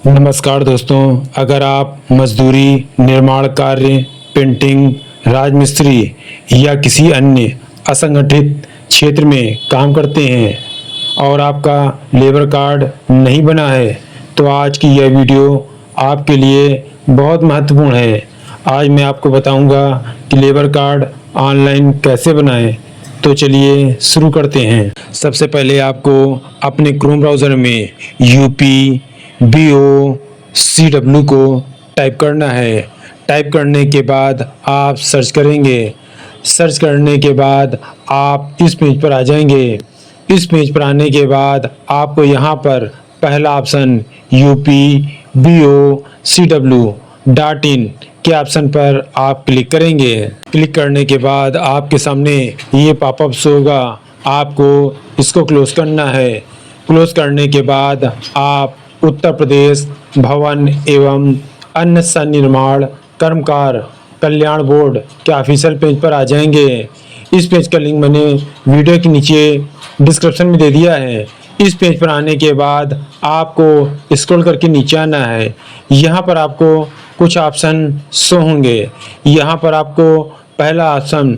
नमस्कार दोस्तों, अगर आप मजदूरी, निर्माण कार्य, पेंटिंग, राजमिस्त्री या किसी अन्य असंगठित क्षेत्र में काम करते हैं और आपका लेबर कार्ड नहीं बना है, तो आज की यह वीडियो आपके लिए बहुत महत्वपूर्ण है। आज मैं आपको बताऊंगा कि लेबर कार्ड ऑनलाइन कैसे बनाएं। तो चलिए शुरू करते हैं। सबसे पहले आपको अपने क्रोम ब्राउज़र में UPBOCW को टाइप करना है। टाइप करने के बाद आप सर्च करेंगे। सर्च करने के बाद आप इस पेज पर आ जाएंगे। इस पेज पर आने के बाद आपको यहाँ पर पहला ऑप्शन UPBOCW.in के ऑप्शन पर आप क्लिक करेंगे। क्लिक करने के बाद आपके सामने ये पॉपअप शो होगा। आपको इसको क्लोज करना है। क्लोज करने के बाद आप उत्तर प्रदेश भवन एवं अन्य सन्निर्माण कर्मकार कल्याण बोर्ड के ऑफिशियल पेज पर आ जाएंगे। इस पेज का लिंक मैंने वीडियो के नीचे डिस्क्रिप्शन में दे दिया है। इस पेज पर आने के बाद आपको स्क्रॉल करके नीचे आना है। यहाँ पर आपको कुछ ऑप्शन शो होंगे। यहाँ पर आपको पहला ऑप्शन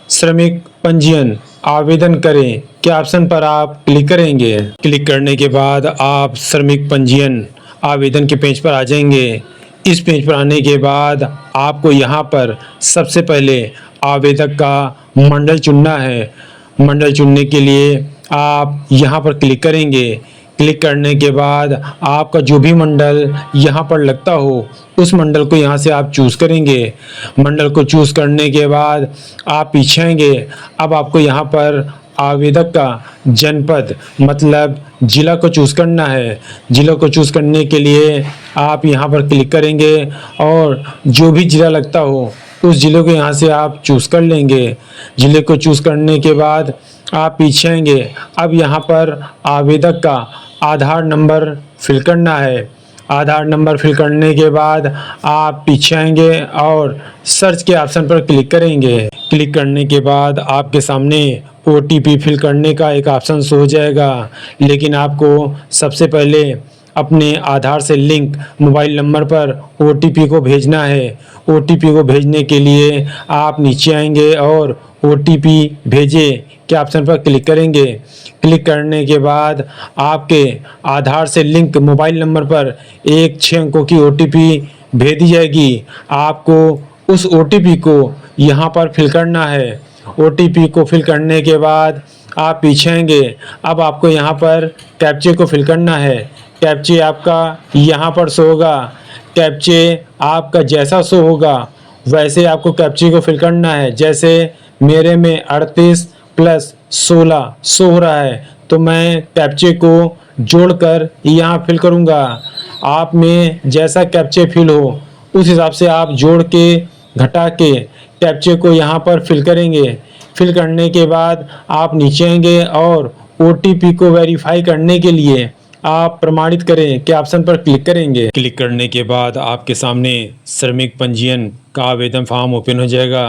श्रमिक पंजीयन आवेदन करें के ऑप्शन पर आप क्लिक करेंगे। क्लिक करने के बाद आप श्रमिक पंजीयन आवेदन के पेज पर आ जाएंगे। इस पेज पर आने के बाद आपको यहाँ पर सबसे पहले आवेदक का मंडल चुनना है। मंडल चुनने के लिए आप यहाँ पर क्लिक करेंगे। क्लिक करने के बाद आपका जो भी मंडल यहाँ पर लगता हो उस मंडल को यहाँ से आप चूज़ करेंगे। मंडल को चूज़ करने के बाद आप पीछे आएंगे। अब आपको यहाँ पर आवेदक का जनपद मतलब ज़िला को चूज़ करना है। ज़िला को चूज़ करने के लिए आप यहाँ पर क्लिक करेंगे और जो भी ज़िला लगता हो उस ज़िले को यहाँ से आप चूज़ कर लेंगे। ज़िले को चूज़ करने के बाद आप पीछे आएंगे। अब यहाँ पर आवेदक का आधार नंबर फिल करना है। आधार नंबर फिल करने के बाद आप पीछे आएंगे और सर्च के ऑप्शन पर क्लिक करेंगे। क्लिक करने के बाद आपके सामने OTP फिल करने का एक ऑप्शन शो हो जाएगा, लेकिन आपको सबसे पहले अपने आधार से लिंक मोबाइल नंबर पर OTP को भेजना है। OTP को भेजने के लिए आप नीचे आएंगे और OTP भेजे के ऑप्शन पर क्लिक करेंगे। क्लिक करने के बाद आपके आधार से लिंक मोबाइल नंबर पर एक 6 अंकों की OTP भेज दी जाएगी। आपको उस OTP को यहाँ पर फिल करना है। OTP को फिल करने के बाद आप पीछे आएंगे। अब आपको यहाँ पर कैप्चे को फिल करना है। कैप्चे आपका यहाँ पर शो होगा। कैप्चे आपका जैसा शो होगा वैसे आपको कैप्चे को फिल करना है। जैसे मेरे में 38 + 16 शो हो रहा है, तो मैं कैप्चे को जोड़कर यहाँ फिल करूँगा। आप में जैसा कैप्चे फिल हो उस हिसाब से आप जोड़ के घटा के कैप्चे को यहाँ पर फिल करेंगे। फिल करने के बाद आप नीचे आएंगे और OTP को वेरीफाई करने के लिए आप प्रमाणित करें के ऑप्शन पर क्लिक करेंगे। क्लिक करने के बाद आपके सामने श्रमिक पंजीयन का आवेदन फॉर्म ओपन हो जाएगा।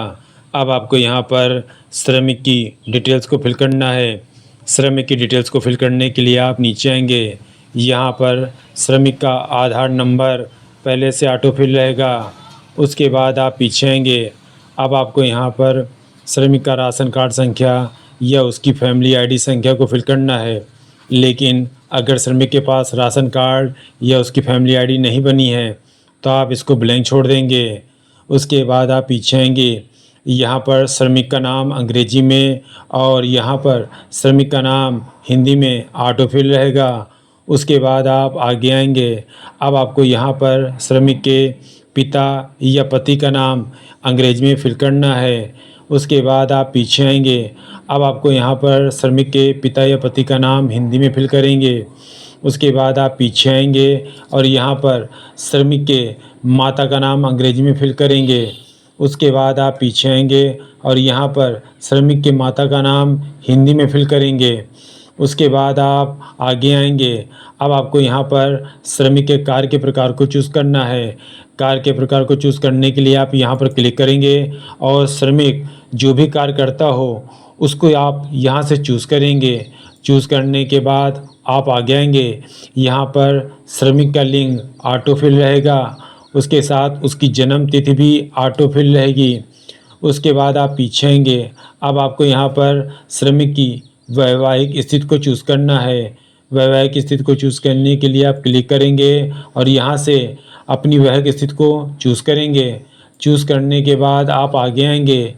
अब आपको यहाँ पर श्रमिक की डिटेल्स को फिल करना है। श्रमिक की डिटेल्स को फिल करने के लिए आप नीचे आएंगे। यहाँ पर श्रमिक का आधार नंबर पहले से ऑटो फिल रहेगा। उसके बाद आप पीछे आएंगे। अब आपको यहाँ पर श्रमिक का राशन कार्ड संख्या या उसकी फैमिली ID संख्या को फिल करना है। लेकिन अगर श्रमिक के पास राशन कार्ड या उसकी फैमिली ID नहीं बनी है तो आप इसको ब्लैंक छोड़ देंगे। उसके बाद आप पीछे आएंगे। यहाँ पर श्रमिक का नाम अंग्रेजी में और यहाँ पर श्रमिक का नाम हिंदी में ऑटो फिल रहेगा। उसके बाद आप आगे आएंगे। अब आपको यहाँ पर श्रमिक के पिता या पति का नाम अंग्रेजी में फिल करना है। उसके बाद आप पीछे आएंगे। अब आपको यहाँ पर श्रमिक के पिता या पति का नाम हिंदी में फिल करेंगे। उसके बाद आप पीछे आएंगे और यहाँ पर श्रमिक के माता का नाम अंग्रेजी में फिल करेंगे। उसके बाद आप पीछे आएंगे और यहाँ पर श्रमिक के माता का नाम हिंदी में फिल करेंगे। उसके बाद आप आगे आएंगे। अब आपको यहाँ पर श्रमिक के कार्य के प्रकार को चूज़ करना है। कार्य के प्रकार को चूज़ करने के लिए आप यहाँ पर क्लिक करेंगे और श्रमिक जो भी कार्य करता हो उसको आप यहाँ से चूज़ करेंगे। चूज़ करने के बाद आप आगे आएंगे, यहाँ पर श्रमिक का लिंग ऑटोफिल रहेगा, उसके साथ उसकी जन्म तिथि भी ऑटोफिल रहेगी। उसके बाद आप पीछे आएंगे, अब आपको यहाँ पर श्रमिक की वैवाहिक स्थिति को चूज़ करना है। वैवाहिक स्थिति को चूज़ करने के लिए आप क्लिक करेंगे और यहाँ से अपनी वैवाहिक स्थिति को चूज़ करेंगे। चूज़ करने के बाद आप आगे आएंगे,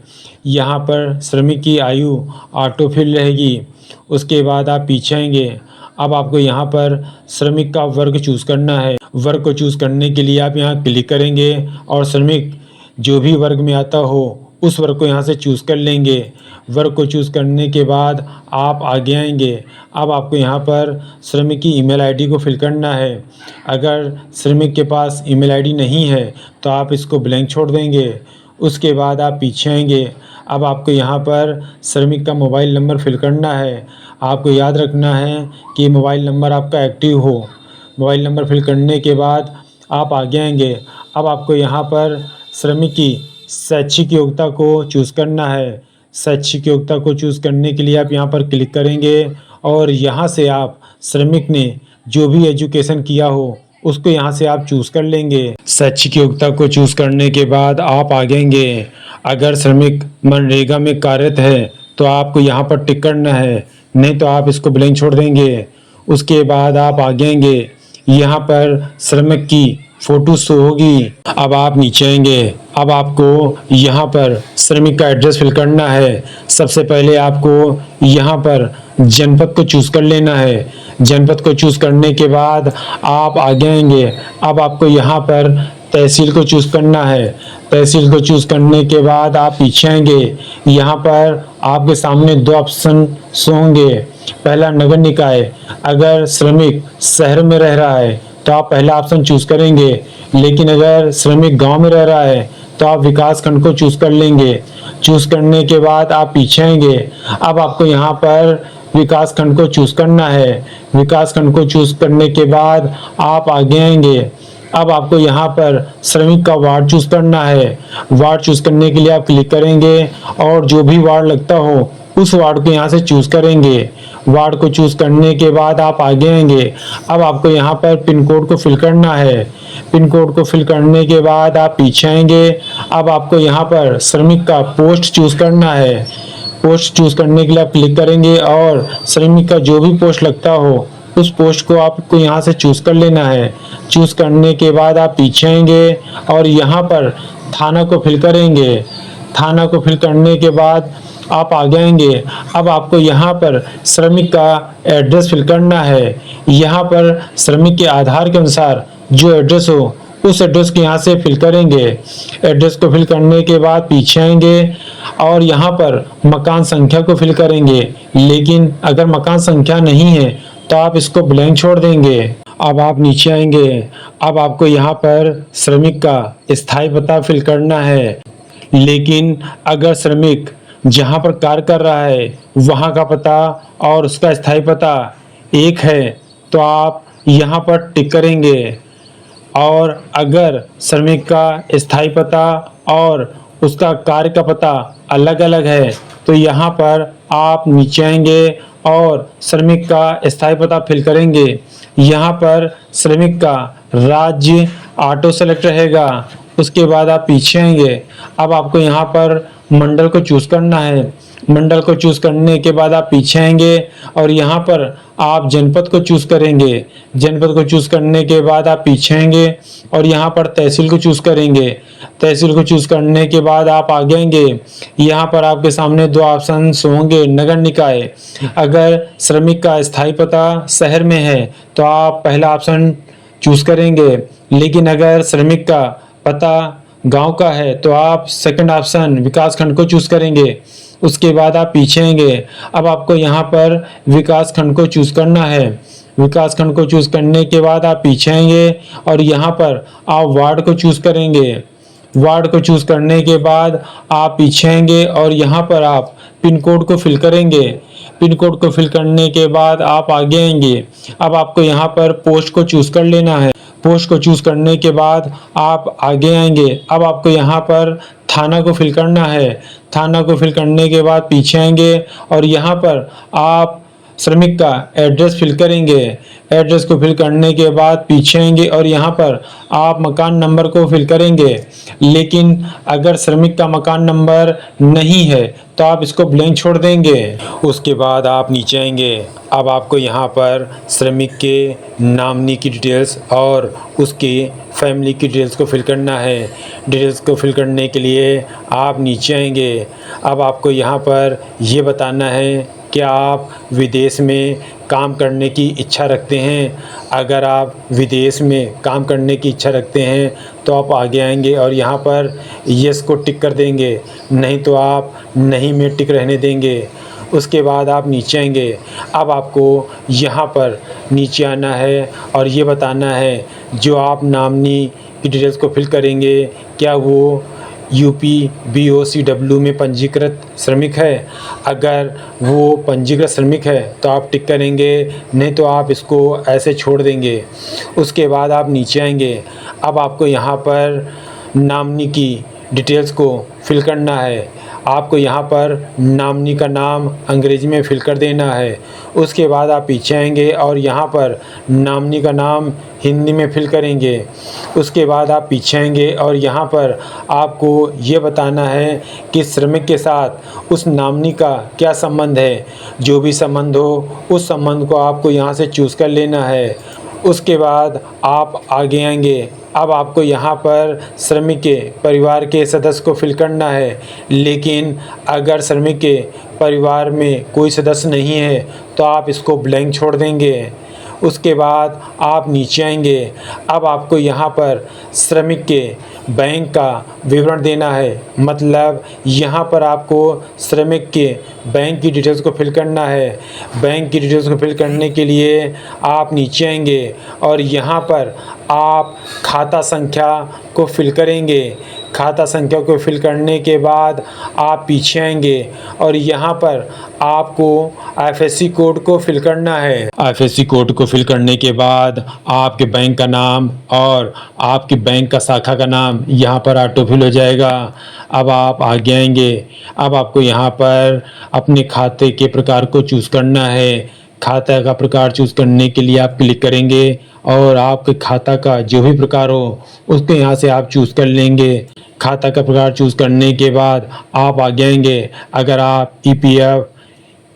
यहाँ पर श्रमिक की आयु ऑटोफिल रहेगी। उसके बाद आप पीछे आएंगे, अब आपको यहाँ पर श्रमिक का वर्ग चूज़ करना है। वर्ग को चूज़ करने के लिए आप यहाँ क्लिक करेंगे और श्रमिक जो भी वर्ग में आता हो उस वर्ग को यहाँ से चूज़ कर लेंगे। वर्ग को चूज़ करने के बाद आप आगे आएंगे, अब आपको यहाँ पर श्रमिक की ईमेल आईडी को फिल करना है। अगर श्रमिक के पास ईमेल आईडी नहीं है तो आप इसको ब्लैंक छोड़ देंगे। उसके बाद आप पीछे आएंगे, अब आपको यहाँ पर श्रमिक का मोबाइल नंबर फिल करना है। आपको याद रखना है कि मोबाइल नंबर आपका एक्टिव हो। मोबाइल नंबर फिल करने के बाद आप आगे आएंगे, अब आपको यहाँ पर श्रमिक की शैक्षिक योग्यता को चूज़ करना है। शैक्षिक योग्यता को चूज़ करने के लिए आप यहाँ पर क्लिक करेंगे और यहाँ से आप श्रमिक ने जो भी एजुकेशन किया हो उसको यहाँ से आप चूज़ कर लेंगे। शैक्षिक योग्यता को चूज़ करने के बाद आप आगेंगे, अगर श्रमिक मनरेगा में कार्यरत है तो आपको यहाँ पर टिक करना है, नहीं तो आप इसको ब्लैंक छोड़ देंगे। उसके बाद आप आगेंगे, यहाँ पर श्रमिक की फ़ोटो शो होगी। अब आप नीचे आएंगे, अब आपको यहाँ पर श्रमिक का एड्रेस फिल करना है। सबसे पहले आपको यहाँ पर जनपद को चूज़ कर लेना है। जनपद को चूज़ करने के बाद आप आगे आएंगे, अब आपको यहाँ पर तहसील को चूज़ करना है। तहसील को चूज़ करने के बाद आप पीछे आएंगे, यहाँ पर आपके सामने दो ऑप्शन शो होंगे। पहला नगर निकाय, अगर श्रमिक शहर में रह रहा है तो आप पहला ऑप्शन चूज़ करेंगे, लेकिन अगर श्रमिक गांव में रह रहा है तो आप विकास खंड को चूज़ कर लेंगे। चूज़ करने के बाद आप पीछे आएंगे, अब आपको यहाँ पर विकास खंड को चूज़ करना है। विकास खंड को चूज़ करने के बाद आप आगे आएंगे, अब आपको यहाँ पर श्रमिक का वार्ड चूज़ करना है। वार्ड चूज़ करने के लिए आप क्लिक करेंगे और जो भी वार्ड लगता हो उस वार्ड को यहाँ से चूज़ करेंगे। वार्ड को चूज़ करने के बाद आप आगे आएंगे, अब आपको यहाँ पर पिन कोड को फिल करना है। पिन कोड को फिल करने के बाद आप पीछे आएंगे, अब आपको यहाँ पर श्रमिक का पोस्ट चूज़ करना है। पोस्ट चूज़ करने के लिए आप क्लिक करेंगे और श्रमिक का जो भी पोस्ट लगता हो उस पोस्ट को आपको यहाँ से चूज़ कर लेना है। चूज़ करने के बाद आप पीछे आएंगे और यहाँ पर थाना को फिल करेंगे। थाना को फिल करने के बाद आप आगे आएंगे, अब आपको यहाँ पर श्रमिक का एड्रेस फिल करना है। यहाँ पर श्रमिक के आधार के अनुसार जो एड्रेस हो उस एड्रेस को यहाँ से फिल करेंगे। एड्रेस को फिल करने के बाद पीछे आएंगे और यहाँ पर मकान संख्या को फिल करेंगे, लेकिन अगर मकान संख्या नहीं है तो आप इसको ब्लैंक छोड़ देंगे। अब आप नीचे आएंगे, अब आपको यहाँ पर श्रमिक का स्थायी पता फिल करना है, लेकिन अगर श्रमिक जहाँ पर कार्य कर रहा है वहाँ का पता और उसका स्थायी पता एक है तो आप यहाँ पर टिक करेंगे। और अगर श्रमिक का स्थायी पता और उसका कार्य का पता अलग अलग है तो यहाँ पर आप नीचे आएंगे और श्रमिक का स्थायी पता फिल करेंगे। यहाँ पर श्रमिक का राज्य ऑटो सेलेक्ट रहेगा। उसके बाद आप पीछे आएंगे, अब आपको यहाँ पर मंडल को चूज़ करना है। मंडल को चूज़ करने के बाद आप पीछे आएंगे और यहाँ पर आप जनपद को चूज़ करेंगे। जनपद को चूज़ करने के बाद आप पीछे आएंगे और यहाँ पर तहसील को चूज़ करेंगे। तहसील को चूज़ करने के बाद आप आगे आएंगे, यहाँ पर आपके सामने दो ऑप्शन होंगे, नगर निकाय। अगर श्रमिक का स्थायी पता शहर में है तो आप पहला ऑप्शन चूज़ करेंगे, लेकिन अगर श्रमिक का पता गांव का है तो आप सेकंड ऑप्शन विकास खंड को चूज़ करेंगे। उसके बाद आप पीछे आएंगे, अब आपको यहाँ पर विकास खंड को चूज़ करना है। विकास खंड को चूज़ करने के बाद आप पीछे आएंगे और यहाँ पर आप वार्ड को चूज़ करेंगे। वार्ड को चूज़ करने के बाद आप पीछे आएंगे और यहाँ पर आप पिन कोड को फिल करेंगे। पिन कोड को फिल करने के बाद आप आगे आएंगे, अब आपको यहाँ पर पोस्ट को चूज़ कर लेना है। पोस्ट को चूज़ करने के बाद आप आगे आएंगे, अब आपको यहाँ पर थाना को फिल करना है। थाना को फिल करने के बाद पीछे आएंगे और यहाँ पर आप श्रमिक का एड्रेस फिल करेंगे। एड्रेस को फिल करने के बाद पीछे आएंगे और यहाँ पर आप मकान नंबर को फिल करेंगे। लेकिन अगर श्रमिक का मकान नंबर नहीं है तो आप इसको ब्लैंक छोड़ देंगे। उसके बाद आप नीचे आएंगे। अब आपको यहाँ पर श्रमिक के नॉमिनी की डिटेल्स और उसके फैमिली की डिटेल्स को फिल करना है। डिटेल्स को फिल करने के लिए आप नीचे आएंगे। अब आपको यहाँ पर ये बताना है कि आप विदेश में काम करने की इच्छा रखते हैं। अगर आप विदेश में काम करने की इच्छा रखते हैं तो आप आगे आएंगे और यहाँ पर यस को टिक कर देंगे, नहीं तो आप नहीं में टिक रहने देंगे। उसके बाद आप नीचे आएंगे। अब आपको यहाँ पर नीचे आना है और ये बताना है जो आप नॉमिनी की डिटेल्स को फिल करेंगे क्या वो यूपी BOCW में पंजीकृत श्रमिक है। अगर वो पंजीकृत श्रमिक है तो आप टिक करेंगे, नहीं तो आप इसको ऐसे छोड़ देंगे। उसके बाद आप नीचे आएंगे। अब आपको यहाँ पर नॉमिनी की डिटेल्स को फिल करना है। आपको यहाँ पर नॉमिनी का नाम अंग्रेजी में फिल कर देना है। उसके बाद आप पीछे आएंगे और यहाँ पर नॉमिनी का नाम हिंदी में फिल करेंगे। उसके बाद आप पीछे आएंगे और यहाँ पर आपको ये बताना है कि श्रमिक के साथ उस नॉमिनी का क्या संबंध है। जो भी संबंध हो उस संबंध को आपको यहाँ से चूज़ कर लेना है। उसके बाद आप आगे आएंगे। अब आपको यहाँ पर श्रमिक के परिवार के सदस्य को फिल करना है। लेकिन अगर श्रमिक के परिवार में कोई सदस्य नहीं है तो आप इसको ब्लैंक छोड़ देंगे। उसके बाद आप नीचे आएंगे। अब आपको यहाँ पर श्रमिक के बैंक का विवरण देना है। मतलब यहाँ पर आपको श्रमिक के बैंक की डिटेल्स को फिल करना है। बैंक की डिटेल्स को फिल करने के लिए आप नीचे आएंगे और यहाँ पर आप खाता संख्या को फिल करेंगे। खाता संख्या को फिल करने के बाद आप पीछे आएंगे और यहाँ पर आपको IFSC कोड को फिल करना है। IFSC कोड को फिल करने के बाद आपके बैंक का नाम और आपके बैंक का शाखा का नाम यहाँ पर ऑटो फिल हो जाएगा। अब आप आगे आएंगे। अब आपको यहाँ पर अपने खाते के प्रकार को चूज़ करना है। खाता का प्रकार चूज़ करने के लिए आप क्लिक करेंगे और आपके खाता का जो भी प्रकार हो उसको यहाँ से आप चूज़ कर लेंगे। खाता का प्रकार चूज़ करने के बाद आप आगे आएंगे। अगर आप EPF,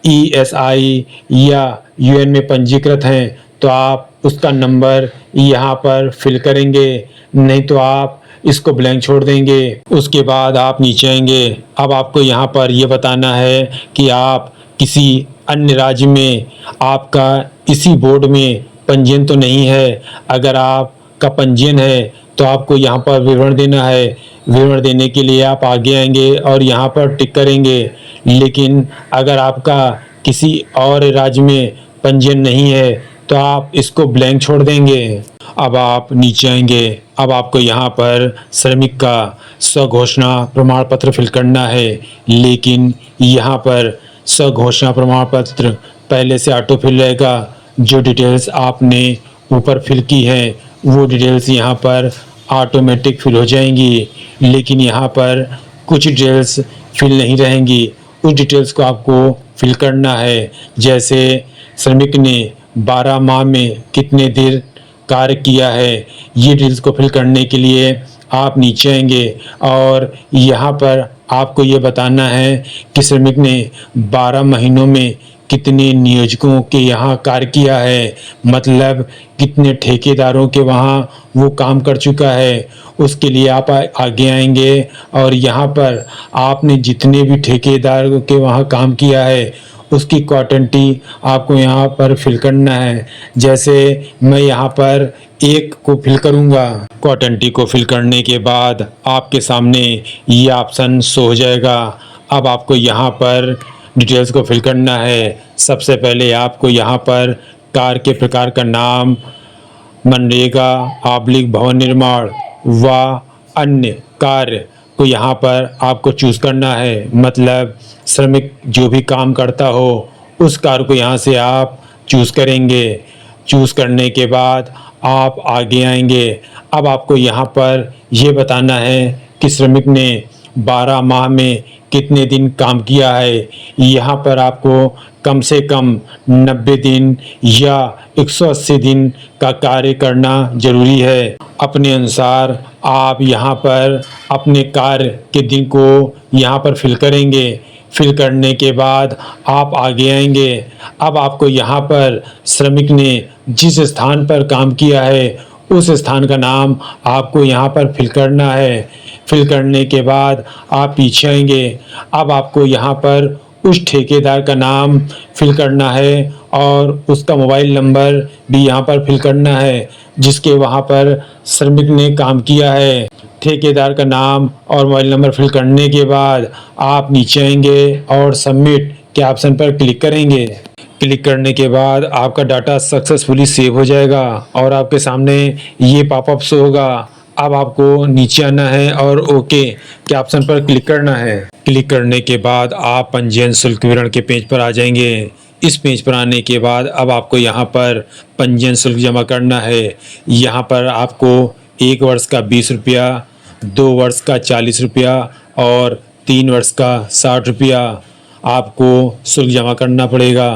ESI या UN में पंजीकृत हैं तो आप उसका नंबर यहाँ पर फिल करेंगे, नहीं तो आप इसको ब्लैंक छोड़ देंगे। उसके बाद आप नीचे आएंगे। अब आपको यहाँ पर ये बताना है कि आप किसी अन्य राज्य में आपका इसी बोर्ड में पंजीयन तो नहीं है। अगर आपका पंजीयन है तो आपको यहाँ पर विवरण देना है। विवरण देने के लिए आप आगे आएंगे और यहाँ पर टिक करेंगे। लेकिन अगर आपका किसी और राज्य में पंजीयन नहीं है तो आप इसको ब्लैंक छोड़ देंगे। अब आप नीचे आएंगे। अब आपको यहाँ पर श्रमिक का स्वघोषणा प्रमाण पत्र फिल करना है। लेकिन यहाँ पर स्वघोषणा प्रमाण पत्र पहले से ऑटो फिल रहेगा। जो डिटेल्स आपने ऊपर फिल की है वो डिटेल्स यहाँ पर ऑटोमेटिक फिल हो जाएंगी। लेकिन यहाँ पर कुछ डिटेल्स फिल नहीं रहेंगी। उस डिटेल्स को आपको फिल करना है। जैसे श्रमिक ने 12 माह में कितने दिन कार्य किया है। ये डिटेल्स को फिल करने के लिए आप नीचे आएंगे और यहाँ पर आपको ये बताना है कि श्रमिक ने 12 महीनों में कितने नियोजकों के यहाँ कार्य किया है। मतलब कितने ठेकेदारों के वहाँ वो काम कर चुका है। उसके लिए आप आगे आएंगे और यहाँ पर आपने जितने भी ठेकेदारों के वहाँ काम किया है उसकी क्वांटिटी आपको यहाँ पर फिल करना है। जैसे मैं यहाँ पर 1 को फिल करूँगा। क्वांटिटी को फिल करने के बाद आपके सामने ये ऑप्शन शो हो जाएगा। अब आपको यहाँ पर डिटेल्स को फिल करना है। सबसे पहले आपको यहाँ पर कार्य के प्रकार का नाम, मनरेगा / भवन निर्माण व अन्य कार्य को यहाँ पर आपको चूज़ करना है। मतलब श्रमिक जो भी काम करता हो उस कार्य को यहाँ से आप चूज़ करेंगे। चूज़ करने के बाद आप आगे आएंगे। अब आपको यहाँ पर ये बताना है कि श्रमिक ने 12 माह में कितने दिन काम किया है। यहाँ पर आपको कम से कम 90 दिन या 180 दिन का कार्य करना जरूरी है। अपने अनुसार आप यहाँ पर अपने कार्य के दिन को यहाँ पर फिल करेंगे। फिल करने के बाद आप आगे आएंगे। अब आपको यहाँ पर श्रमिक ने जिस स्थान पर काम किया है उस स्थान का नाम आपको यहाँ पर फिल करना है। फिल करने के बाद आप पीछे आएंगे। अब आपको यहाँ पर उस ठेकेदार का नाम फिल करना है और उसका मोबाइल नंबर भी यहाँ पर फिल करना है जिसके वहाँ पर श्रमिक ने काम किया है। ठेकेदार का नाम और मोबाइल नंबर फिल करने के बाद आप नीचे आएंगे और सबमिट के ऑप्शन पर क्लिक करेंगे। क्लिक करने के बाद आपका डाटा सक्सेसफुली सेव हो जाएगा और आपके सामने ये पॉपअप शो होगा। अब आपको नीचे आना है और ओके के ऑप्शन पर क्लिक करना है। क्लिक करने के बाद आप पंजीयन शुल्क विवरण के पेज पर आ जाएंगे। इस पेज पर आने के बाद अब आपको यहाँ पर पंजीयन शुल्क जमा करना है। यहाँ पर आपको 1 वर्ष का 20 रुपया, 2 वर्ष का 40 रुपया और 3 वर्ष का 60 रुपया आपको शुल्क जमा करना पड़ेगा।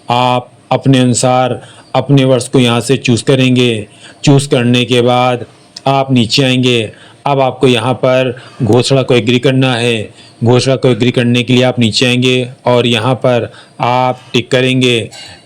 आप अपने अनुसार अपने वर्ष को यहाँ से चूज़ करेंगे। चूज़ करने के बाद आप नीचे आएंगे। अब आपको यहाँ पर घोषणा को एग्री करना है। घोषणा को एग्री करने के लिए आप नीचे आएंगे और यहाँ पर आप टिक करेंगे।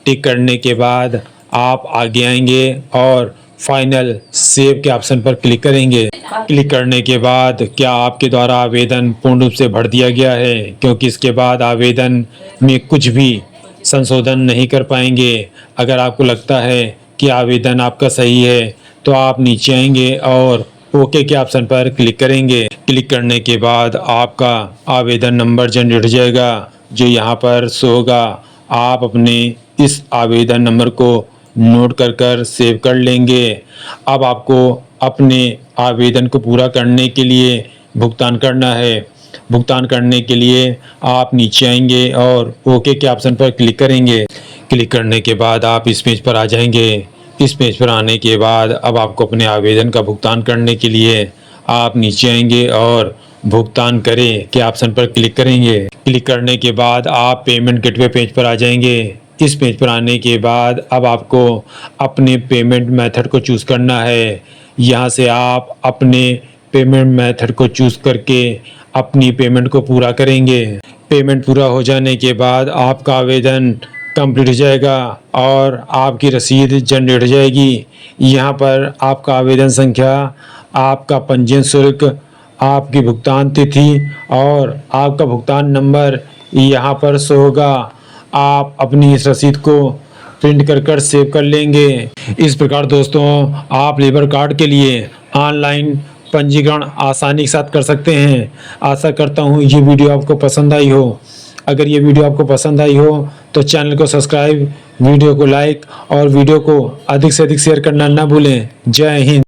टिक करने के बाद आप आगे आएंगे और फाइनल सेव के ऑप्शन पर क्लिक करेंगे। क्लिक करने के बाद क्या आपके द्वारा आवेदन पूर्ण रूप से भर दिया गया है, क्योंकि इसके बाद आवेदन में कुछ भी संशोधन नहीं कर पाएंगे। अगर आपको लगता है कि आवेदन आपका सही है तो आप नीचे आएंगे और ओके के ऑप्शन पर क्लिक करेंगे। क्लिक करने के बाद आपका आवेदन नंबर जनरेट हो जाएगा जो यहाँ पर शो होगा। आप अपने इस आवेदन नंबर को नोट कर सेव कर लेंगे। अब आपको अपने आवेदन को पूरा करने के लिए भुगतान करना है। भुगतान करने के लिए आप नीचे आएंगे और ओके के ऑप्शन पर क्लिक करेंगे। क्लिक करने के बाद आप इस पेज पर आ जाएंगे। इस पेज पर आने के बाद अब आपको अपने आवेदन का भुगतान करने के लिए आप नीचे आएंगे और भुगतान करें के ऑप्शन पर क्लिक करेंगे। क्लिक करने के बाद आप पेमेंट गेटवे पेज पर आ जाएंगे। इस पेज पर आने के बाद अब आपको अपने पेमेंट मेथड को चूज़ करना है। यहाँ से आप अपने पेमेंट मेथड को चूज़ करके अपनी पेमेंट को पूरा करेंगे। पेमेंट पूरा हो जाने के बाद आपका आवेदन कंप्लीट हो जाएगा और आपकी रसीद जनरेट हो जाएगी। यहाँ पर आपका आवेदन संख्या, आपका पंजीयन शुल्क, आपकी भुगतान तिथि और आपका भुगतान नंबर यहाँ पर शो होगा। आप अपनी इस रसीद को प्रिंट कर सेव कर लेंगे। इस प्रकार दोस्तों आप लेबर कार्ड के लिए ऑनलाइन पंजीकरण आसानी के साथ कर सकते हैं। आशा करता हूँ ये वीडियो आपको पसंद आई हो। अगर ये वीडियो आपको पसंद आई हो तो चैनल को सब्सक्राइब, वीडियो को लाइक और वीडियो को अधिक से अधिक शेयर करना ना भूलें। जय हिंद।